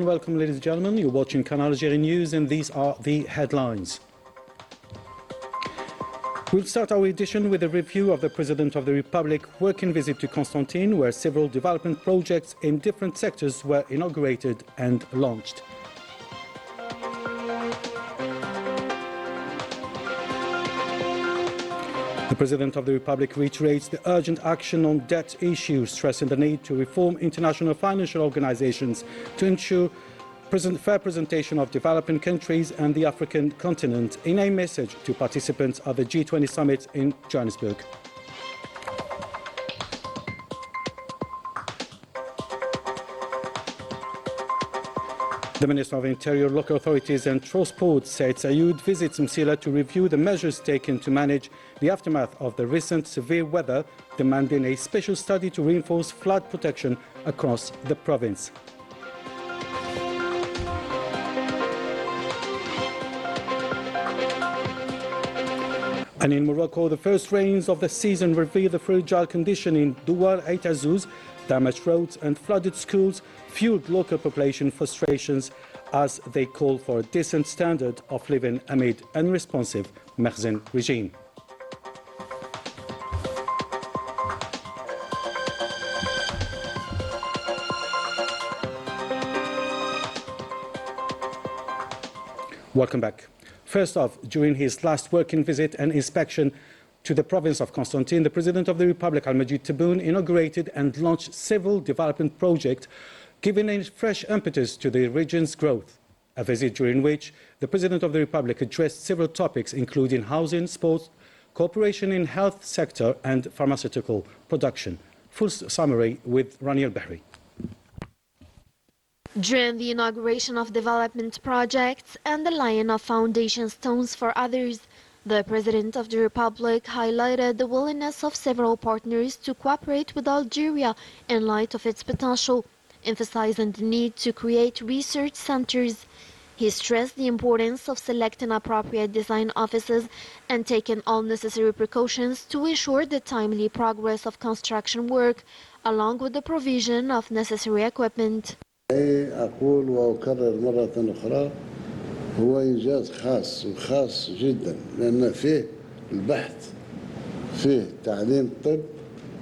welcome, ladies and gentlemen. You're watching Canal Algeria News, and these are the headlines. We'll start our edition with a review of the President of the Republic working visit to Constantine, where several development projects in different sectors were inaugurated and launched. The President of the Republic reiterates the urgent action on debt issues, stressing the need to reform international financial organizations to ensure fair presentation of developing countries and the African continent, in a message to participants of the G20 summit in Johannesburg. The Minister of Interior, Local Authorities and Transport, Said Sayud, visits Msila to review the measures taken to manage the aftermath of the recent severe weather, demanding a special study to reinforce flood protection across the province. And in Morocco, the first rains of the season reveal the fragile condition in Douar et Azouz. Damaged roads and flooded schools fueled local population frustrations as they call for a decent standard of living amid unresponsive Mersin regime. Welcome back. First off, during his last working visit and inspection to the province of Constantine, the President of the Republic, Al-Majid Tebboune, inaugurated and launched several development projects, giving a fresh impetus to the region's growth. A visit during which the President of the Republic addressed several topics, including housing, sports, cooperation in health sector and pharmaceutical production. Full summary with Rani Al-Bahri. During the inauguration of development projects and the laying of foundation stones for others, the President of the Republic highlighted the willingness of several partners to cooperate with Algeria in light of its potential, emphasizing the need to create research centers. He stressed the importance of selecting appropriate design offices and taking all necessary precautions to ensure the timely progress of construction work, along with the provision of necessary equipment. أقول وأكرر مرة أخرى هو إنجاز خاص وخاص جدا، لأن فيه البحث، فيه تعليم الطب،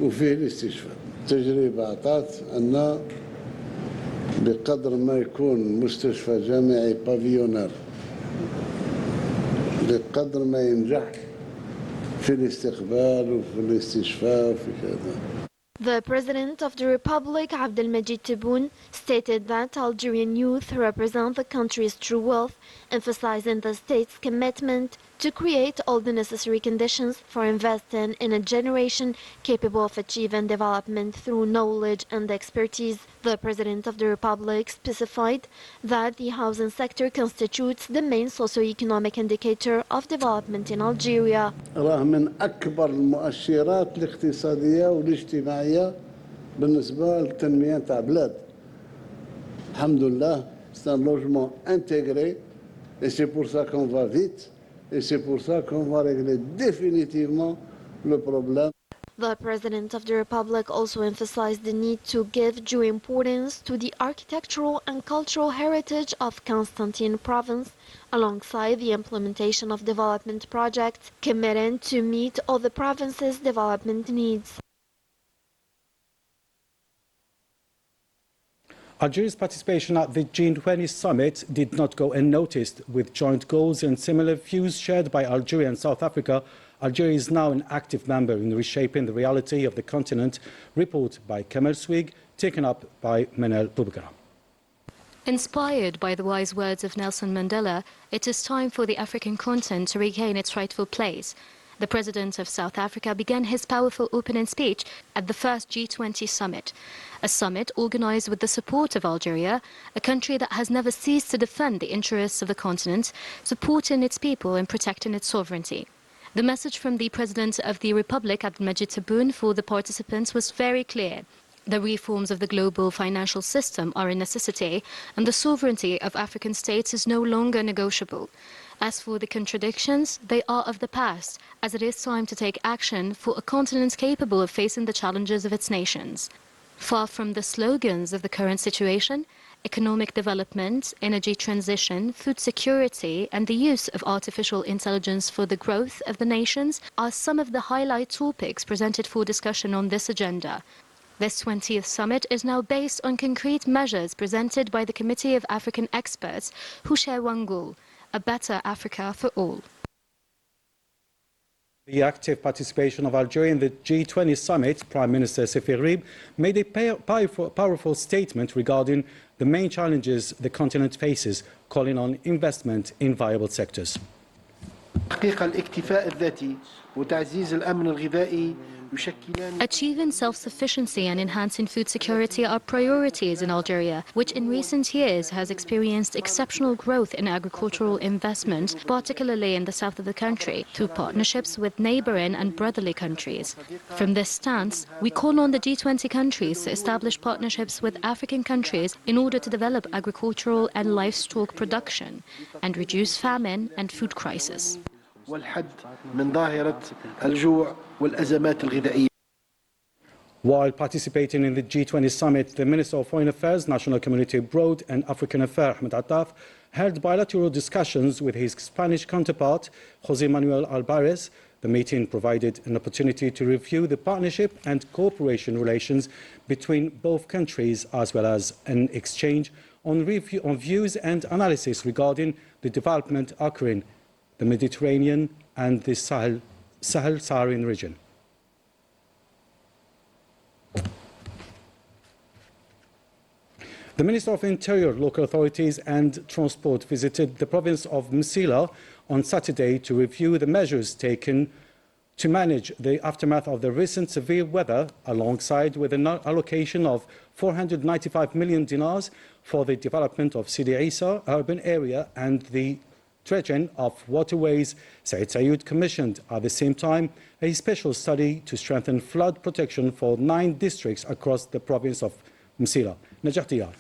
وفيه الاستشفاء. التجربة أعطت أن بقدر ما يكون مستشفى جامعي بافيونر، بقدر ما ينجح في الاستقبال وفي الاستشفاء وفي كذا. The President of the Republic, Al-Majid Tebboune, stated that Algerian youth represent the country's true wealth, emphasizing the state's commitment to create all the necessary conditions for investing in a generation capable of achieving development through knowledge and expertise. The President of the Republic specified that the housing sector constitutes the main socio-economic indicator of development in Algeria. راه من أكبر المؤشرات الاقتصادية والاجتماعية بالنسبة للتنمية تاع بلاد. الحمد لله، c'est un logement intégré et c'est pour ça qu'on va vite. Et c'est pour ça qu'on va régler définitivement le problème. The President of the Republic also emphasized the need to give due importance to the architectural and cultural heritage of Constantine province, alongside the implementation of development projects, committing to meet all the province's development needs. Algeria's participation at the G20 summit did not go unnoticed. With joint goals and similar views shared by Algeria and South Africa, Algeria is now an active member in reshaping the reality of the continent. Report by Kamal Swig, taken up by Manel Boubacara. Inspired by the wise words of Nelson Mandela, it is time for the African continent to regain its rightful place. The President of South Africa began his powerful opening speech at the first G20 summit, a summit organized with the support of Algeria, a country that has never ceased to defend the interests of the continent, supporting its people and protecting its sovereignty. The message from the President of the Republic, Al-Majid Tebboune, for the participants was very clear. The reforms of the global financial system are a necessity, and the sovereignty of African states is no longer negotiable. As for the contradictions, they are of the past, as it is time to take action for a continent capable of facing the challenges of its nations. Far from the slogans of the current situation, economic development, energy transition, food security, and the use of artificial intelligence for the growth of the nations are some of the highlight topics presented for discussion on this agenda. This 20th summit is now based on concrete measures presented by the Committee of African Experts who share one goal: a better Africa for all. The active participation of Algeria in the G20 summit, Prime Minister Sefi Rib made a powerful statement regarding the main challenges the continent faces, calling on investment in viable sectors. Achieving self-sufficiency and enhancing food security are priorities in Algeria, which in recent years has experienced exceptional growth in agricultural investment, particularly in the south of the country, through partnerships with neighboring and brotherly countries. From this stance, we call on the G20 countries to establish partnerships with African countries in order to develop agricultural and livestock production and reduce famine and food crisis. والحد من ظاهرة الجوع والأزمات الغذائية. While participating in the G20 summit, the Minister of Foreign Affairs, National Community Abroad and African Affairs, Ahmed Attaf, held bilateral discussions with his Spanish counterpart, José Manuel Alvarez. The meeting provided an opportunity to review the partnership and cooperation relations between both countries, as well as an exchange on views and analysis regarding the development occurring the Mediterranean and the Sahel-Saharan region. The Minister of Interior, Local Authorities and Transport visited the province of Msila on Saturday to review the measures taken to manage the aftermath of the recent severe weather, alongside with an allocation of 495 million dinars for the development of Sidi Isa urban area and the dredging of waterways. Said Sayud commissioned at the same time a special study to strengthen flood protection for 9 districts across the province of Msila. Najat Diyar.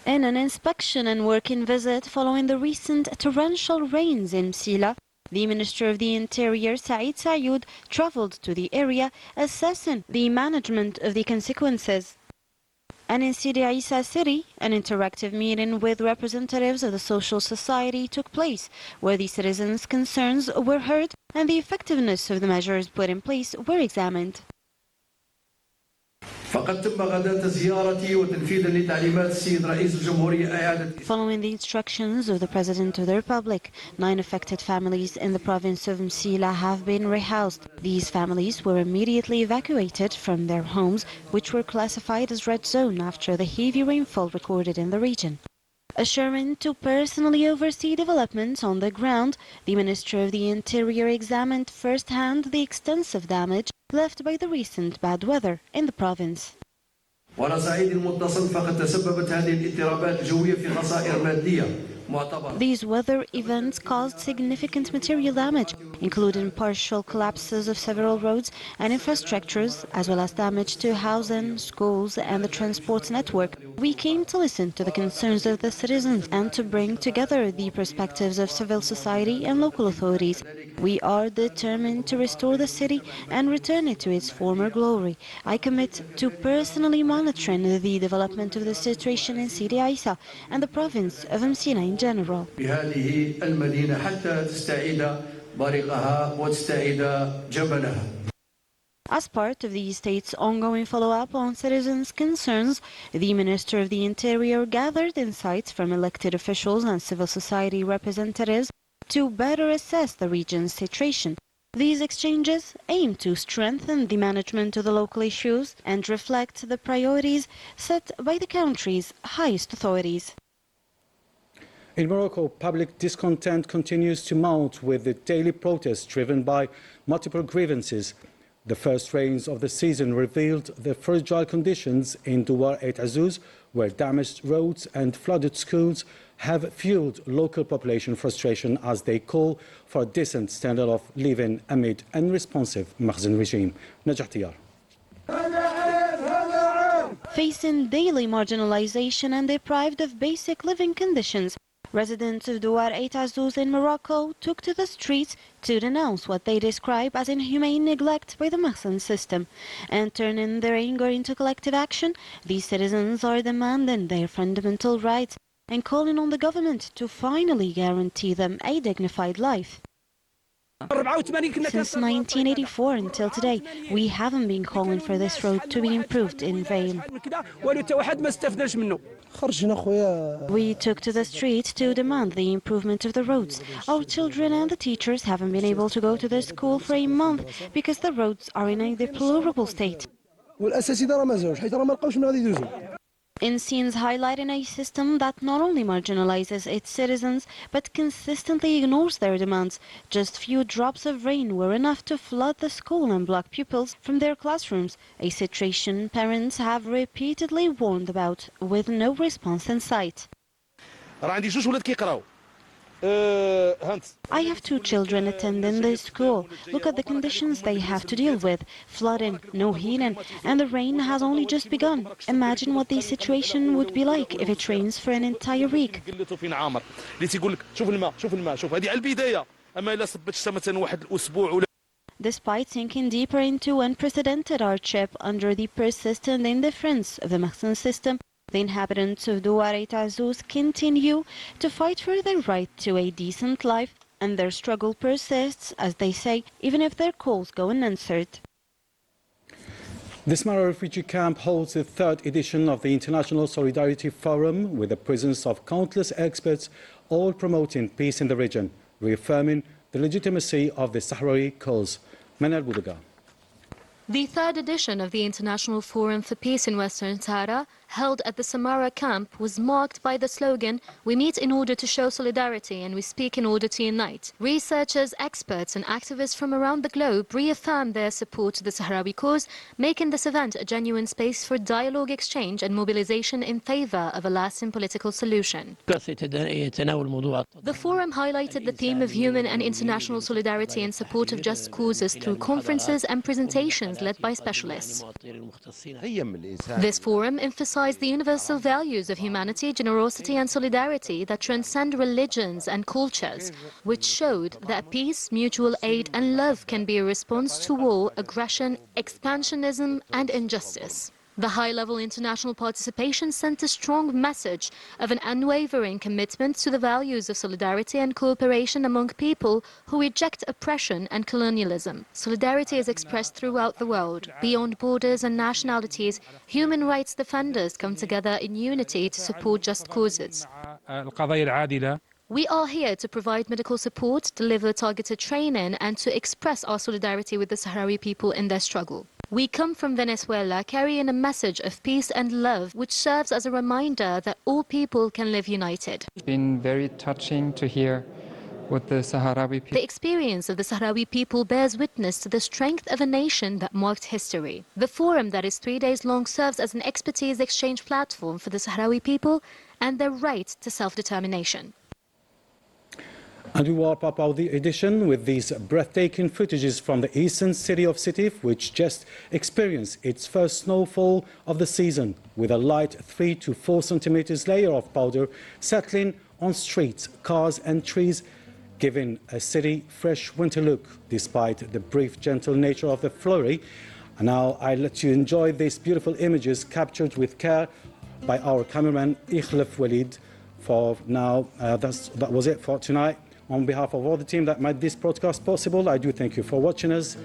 In an inspection and working visit following the recent torrential rains in Msila, the Minister of the Interior, Said Sayud, travelled to the area assessing the management of the consequences. And in Sidi Isa city, an interactive meeting with representatives of the social society took place, where the citizens' concerns were heard and the effectiveness of the measures put in place were examined. Following the instructions of the President of the Republic, 9 affected families in the province of Msila have been rehoused. These families were immediately evacuated from their homes, which were classified as red zone after the heavy rainfall recorded in the region. Assuring to personally oversee developments on the ground, the Minister of the Interior examined firsthand the extensive damage left by the recent bad weather in the province. These weather events caused significant material damage, including partial collapses of several roads and infrastructures, as well as damage to housing, schools and the transport network. We came to listen to the concerns of the citizens and to bring together the perspectives of civil society and local authorities. We are determined to restore the city and return it to its former glory. I commit to personally monitoring the development of the situation in Sidi Isa and the province of Msila in general. As part of the state's ongoing follow-up on citizens' concerns, the Minister of the Interior gathered insights from elected officials and civil society representatives to better assess the region's situation. These exchanges aim to strengthen the management of the local issues and reflect the priorities set by the country's highest authorities. In Morocco, public discontent continues to mount, with the daily protests driven by multiple grievances. The first rains of the season revealed the fragile conditions in Douar et Azouz, where damaged roads and flooded schools have fueled local population frustration as they call for a decent standard of living amid unresponsive Makhzen regime. Najat Diyar. Facing daily marginalization and deprived of basic living conditions, Residents of Douar et Azouz in Morocco took to the streets to denounce what they describe as inhumane neglect by the Mahsen system. And turning their anger into collective action, these citizens are demanding their fundamental rights and calling on the government to finally guarantee them a dignified life. Since 1984 until today, we haven't been calling for this road to be improved in vain. We took to the streets to demand the improvement of the roads. Our children and the teachers haven't been able to go to their school for a month because the roads are in a deplorable state. In scenes highlighting a system that not only marginalizes its citizens, but consistently ignores their demands. Just few drops of rain were enough to flood the school and block pupils from their classrooms, a situation parents have repeatedly warned about, with no response in sight. I have two children attending this school. Look at the conditions they have to deal with. Flooding, no heating, and the rain has only just begun. Imagine what the situation would be like if it rains for an entire week. Despite sinking deeper into unprecedented hardship under the persistent indifference of the Mahsen system, the inhabitants of Douar et Azouz continue to fight for their right to a decent life, and their struggle persists, as they say, even if their calls go unanswered. The Smara refugee camp holds the third edition of the International Solidarity Forum with the presence of countless experts, all promoting peace in the region, reaffirming the legitimacy of the Sahrawi cause. Manal Boudaga. The third edition of the International Forum for Peace in Western Sahara, held at the Samara camp, was marked by the slogan, "We meet in order to show solidarity and we speak in order to unite." Researchers, experts and activists from around the globe reaffirmed their support to the Sahrawi cause, making this event a genuine space for dialogue, exchange and mobilization in favor of a lasting political solution. The forum highlighted the theme of human and international solidarity in support of just causes through conferences and presentations led by specialists. This forum emphasized the universal values of humanity, generosity and solidarity that transcend religions and cultures, which showed that peace, mutual aid and love can be a response to war, aggression, expansionism and injustice. The high-level international participation sent a strong message of an unwavering commitment to the values of solidarity and cooperation among people who reject oppression and colonialism. Solidarity is expressed throughout the world. Beyond borders and nationalities, human rights defenders come together in unity to support just causes. We are here to provide medical support, deliver targeted training and to express our solidarity with the Sahrawi people in their struggle. We come from Venezuela carrying a message of peace and love, which serves as a reminder that all people can live united. It's been very touching to hear what the Sahrawi people... The experience of the Sahrawi people bears witness to the strength of a nation that marked history. The forum that is 3 days long serves as an expertise exchange platform for the Sahrawi people and their right to self-determination. And we wrap up our edition with these breathtaking footages from the eastern city of Sétif, which just experienced its first snowfall of the season, with a light 3 to 4 centimeters layer of powder settling on streets, cars and trees, giving a city fresh winter look, despite the brief, gentle nature of the flurry. And now I let you enjoy these beautiful images captured with care by our cameraman Ikhlaf Walid. For now, that was it for tonight. On behalf of all the team that made this broadcast possible, I do thank you for watching us.